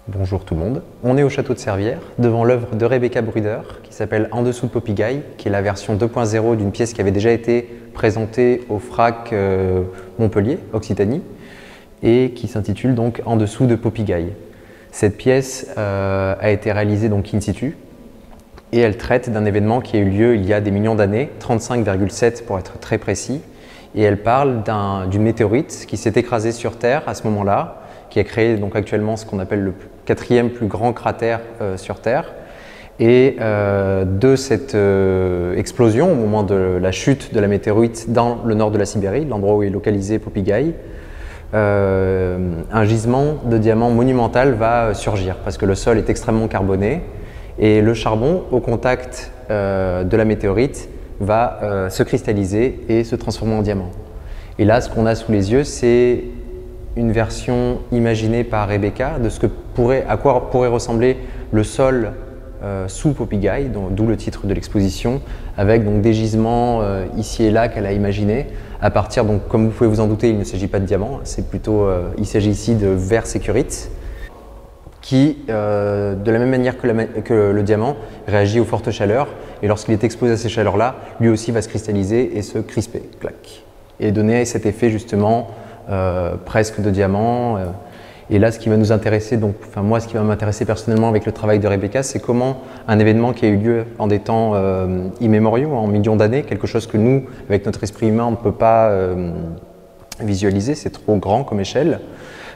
Bonjour tout le monde. On est au château de Servières, devant l'œuvre de Rebecca Bruder, qui s'appelle En dessous de Popigaille, qui est la version 2.0 d'une pièce qui avait déjà été présentée au FRAC Montpellier, Occitanie, et qui s'intitule donc En dessous de Popigaille. Cette pièce a été réalisée donc in situ, et elle traite d'un événement qui a eu lieu il y a des millions d'années, 35,7 pour être très précis, et elle parle d'une météorite qui s'est écrasée sur Terre à ce moment-là, qui a créé donc actuellement ce qu'on appelle le quatrième plus grand cratère sur Terre. Et de cette explosion, au moment de la chute de la météorite dans le nord de la Sibérie, l'endroit où est localisé Popigaille, un gisement de diamants monumental va surgir parce que le sol est extrêmement carboné et le charbon, au contact de la météorite, va se cristalliser et se transformer en diamant. Et là, ce qu'on a sous les yeux, c'est une version imaginée par Rebecca de à quoi pourrait ressembler le sol sous Popigaille, d'où le titre de l'exposition, avec donc des gisements ici et là qu'elle a imaginés à partir, donc, comme vous pouvez vous en douter, il ne s'agit pas de diamants, c'est plutôt, il s'agit ici de verre sécurite qui, de la même manière que le diamant, réagit aux fortes chaleurs et lorsqu'il est exposé à ces chaleurs-là, lui aussi va se cristalliser et se crisper, clac, et donner cet effet justement presque de diamant. Et là, ce qui va nous intéresser, moi, ce qui va m'intéresser personnellement avec le travail de Rebecca, c'est comment un événement qui a eu lieu en des temps immémoriaux, en millions d'années, quelque chose que nous, avec notre esprit humain, on ne peut pas visualiser, c'est trop grand comme échelle.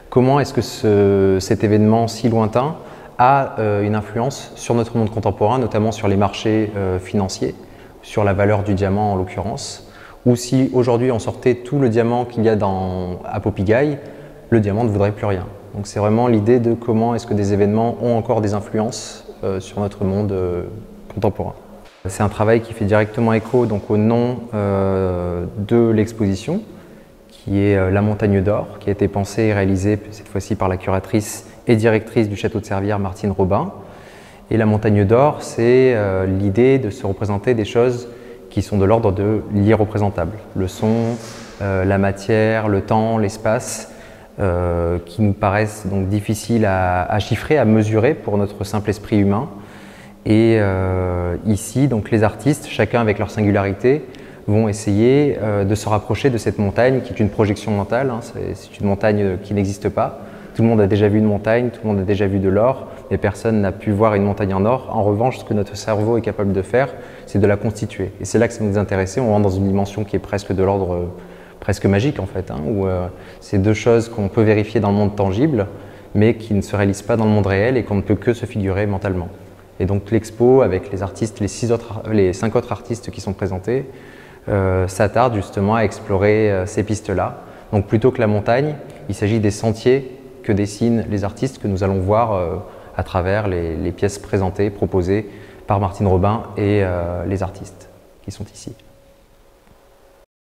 Comment est-ce que cet événement si lointain a une influence sur notre monde contemporain, notamment sur les marchés financiers, sur la valeur du diamant en l'occurrence, ou si aujourd'hui on sortait tout le diamant qu'il y a à Popigaille, le diamant ne vaudrait plus rien. Donc c'est vraiment l'idée de comment est-ce que des événements ont encore des influences sur notre monde contemporain. C'est un travail qui fait directement écho donc, au nom de l'exposition, qui est La Montagne d'Or, qui a été pensée et réalisée cette fois-ci par la curatrice et directrice du château de Servières, Martine Robin. Et La Montagne d'Or, c'est l'idée de se représenter des choses qui sont de l'ordre de l'irreprésentable. Le son, la matière, le temps, l'espace, qui nous paraissent donc difficiles à chiffrer, à mesurer pour notre simple esprit humain. Et ici, donc, les artistes, chacun avec leur singularité, vont essayer de se rapprocher de cette montagne qui est une projection mentale, hein, c'est une montagne qui n'existe pas. Tout le monde a déjà vu une montagne, tout le monde a déjà vu de l'or, mais personne n'a pu voir une montagne en or. En revanche, ce que notre cerveau est capable de faire, c'est de la constituer. Et c'est là que ça nous intéressait, on rentre dans une dimension qui est presque de l'ordre presque magique en fait, hein, où c'est deux choses qu'on peut vérifier dans le monde tangible, mais qui ne se réalisent pas dans le monde réel et qu'on ne peut que se figurer mentalement. Et donc l'expo, avec les artistes, les 5 autres artistes qui sont présentés, s'attarde justement à explorer ces pistes-là. Donc plutôt que la montagne, il s'agit des sentiers que dessinent les artistes que nous allons voir à travers les pièces présentées, proposées par Martine Robin et les artistes qui sont ici.